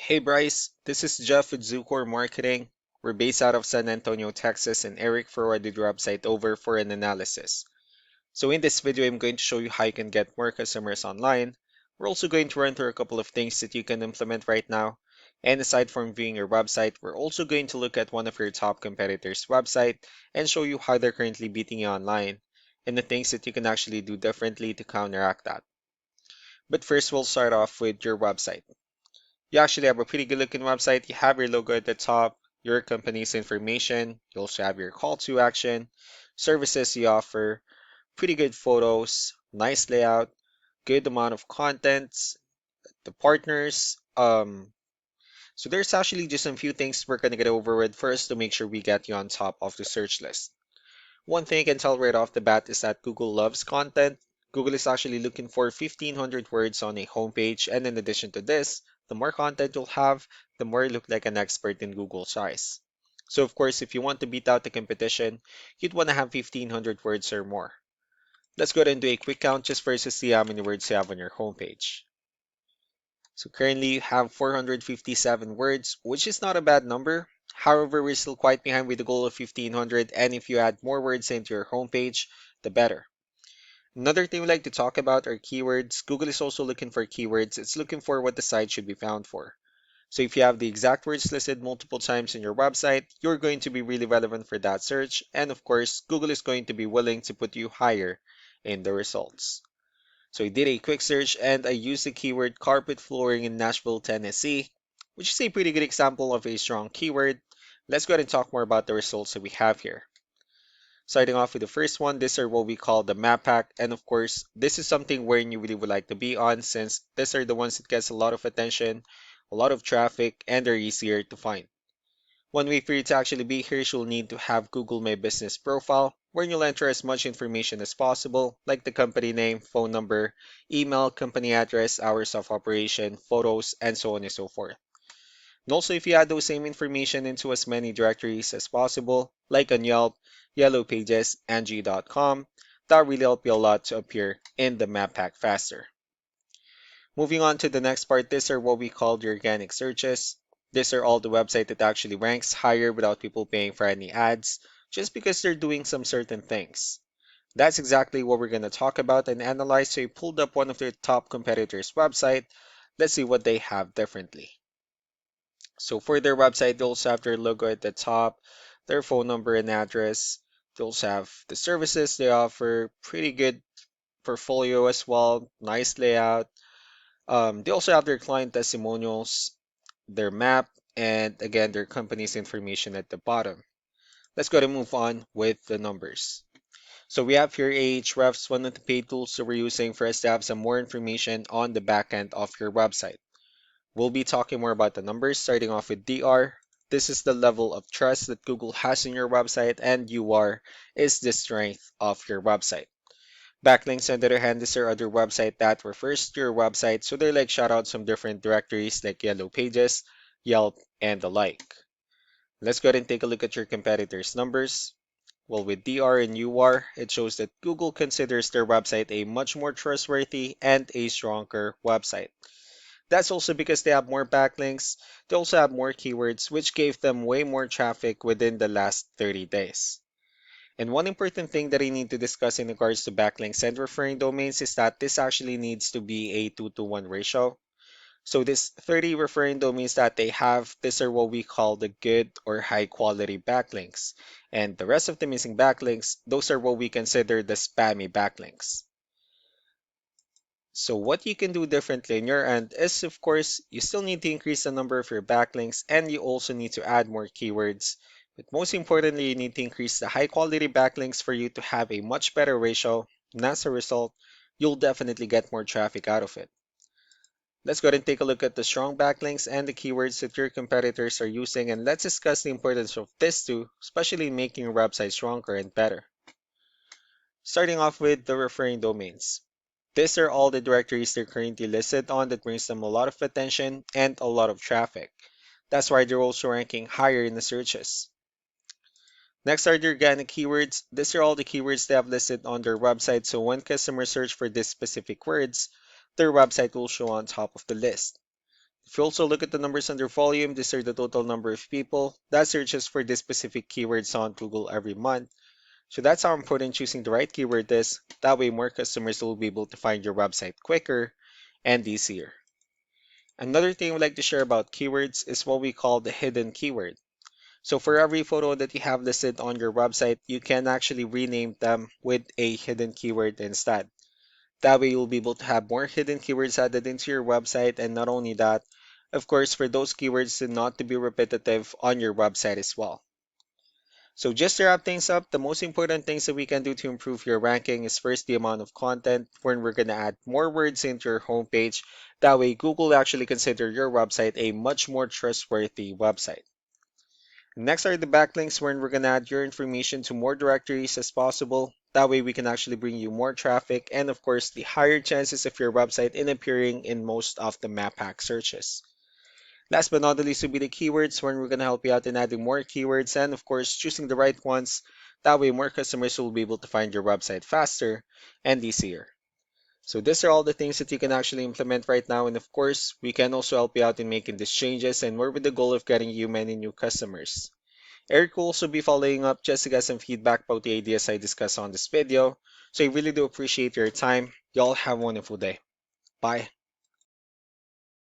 Hey Bryce, this is Jeff with Zucor Marketing. We're based out of San Antonio, Texas, and Eric forwarded your website over for an analysis. So in this video, I'm going to show you how you can get more customers online. We're also going to run through a couple of things that you can implement right now. And aside from viewing your website, we're also going to look at one of your top competitors' website and show you how they're currently beating you online and the things that you can actually do differently to counteract that. But first, we'll start off with your website. You actually have a pretty good looking website. You have your logo at the top, your company's information. You also have your call to action, services you offer, pretty good photos, nice layout, good amount of contents, the partners. So there's actually just a few things we're gonna get over with first to make sure we get you on top of the search list. One thing I can tell right off the bat is that Google loves content. Google is actually looking for 1500 words on a homepage, and in addition to this, the more content you'll have, the more you look like an expert in Google's eyes. So of course, if you want to beat out the competition, you'd want to have 1500 words or more. Let's go ahead and do a quick count just first to see how many words you have on your homepage. So currently you have 457 words, which is not a bad number. However, we're still quite behind with the goal of 1500, and if you add more words into your homepage, the better. Another thing we like to talk about are keywords. Google is also looking for keywords. It's looking for what the site should be found for. So if you have the exact words listed multiple times in your website, you're going to be really relevant for that search. And of course, Google is going to be willing to put you higher in the results. So I did a quick search and I used the keyword carpet flooring in Nashville, Tennessee, which is a pretty good example of a strong keyword. Let's go ahead and talk more about the results that we have here. Starting off with the first one, these are what we call the map pack. And of course, this is something where you really would like to be on since these are the ones that gets a lot of attention, a lot of traffic, and they're easier to find. One way for you to actually be here is you'll need to have Google My Business profile, where you'll enter as much information as possible, like the company name, phone number, email, company address, hours of operation, photos, and so on and so forth. And also, if you add those same information into as many directories as possible, like on Yelp, Yellow Pages, Angie.com, that really help you a lot to appear in the map pack faster. Moving on to the next part, these are what we call the organic searches. These are all the website that actually ranks higher without people paying for any ads, just because they're doing some certain things. That's exactly what we're going to talk about and analyze. So I pulled up one of their top competitors' website. Let's see what they have differently. So for their website, they also have their logo at the top, their phone number and address. They also have the services they offer, pretty good portfolio as well, nice layout. They also have their client testimonials, their map, and again, their company's information at the bottom. Let's go and move on with the numbers. So we have here Ahrefs, one of the paid tools that we're using for us to have some more information on the back end of your website. We'll be talking more about the numbers, starting off with DR. This is the level of trust that Google has in your website, and UR is the strength of your website. Backlinks, on the other hand, these are other website that refers to your website, so they're like shoutouts from different directories like Yellow Pages, Yelp, and the like. Let's go ahead and take a look at your competitors' numbers. Well, with DR and UR, it shows that Google considers their website a much more trustworthy and a stronger website. That's also because they have more backlinks, they also have more keywords, which gave them way more traffic within the last 30 days. And one important thing that I need to discuss in regards to backlinks and referring domains is that this actually needs to be a 2 to 1 ratio. So this 30 referring domains that they have, these are what we call the good or high quality backlinks. And the rest of the missing backlinks, those are what we consider the spammy backlinks. So what you can do differently on your end is, of course, you still need to increase the number of your backlinks and you also need to add more keywords. But most importantly, you need to increase the high quality backlinks for you to have a much better ratio. And as a result, you'll definitely get more traffic out of it. Let's go ahead and take a look at the strong backlinks and the keywords that your competitors are using, and let's discuss the importance of this too, especially in making your website stronger and better. Starting off with the referring domains. These are all the directories they're currently listed on that brings them a lot of attention and a lot of traffic. That's why they're also ranking higher in the searches. Next are the organic keywords. These are all the keywords they have listed on their website, so when customers search for these specific words, their website will show on top of the list. If you also look at the numbers under volume, these are the total number of people that searches for this specific keywords on Google every month. So that's how important choosing the right keyword is. That way more customers will be able to find your website quicker and easier. Another thing I would like to share about keywords is what we call the hidden keyword. So for every photo that you have listed on your website, you can actually rename them with a hidden keyword instead. That way you'll be able to have more hidden keywords added into your website, and not only that, of course, for those keywords to not to be repetitive on your website as well. So just to wrap things up, the most important things that we can do to improve your ranking is first the amount of content when we're going to add more words into your homepage. That way Google will actually consider your website a much more trustworthy website. Next are the backlinks when we're going to add your information to more directories as possible. That way we can actually bring you more traffic and of course the higher chances of your website in appearing in most of the map hack searches. Last but not the least will be the keywords when we're going to help you out in adding more keywords and of course choosing the right ones. That way more customers will be able to find your website faster and easier. So these are all the things that you can actually implement right now, and of course we can also help you out in making these changes and more with the goal of getting you many new customers. Eric will also be following up just to get some feedback about the ideas I discussed on this video. So I really do appreciate your time. Y'all have a wonderful day. Bye.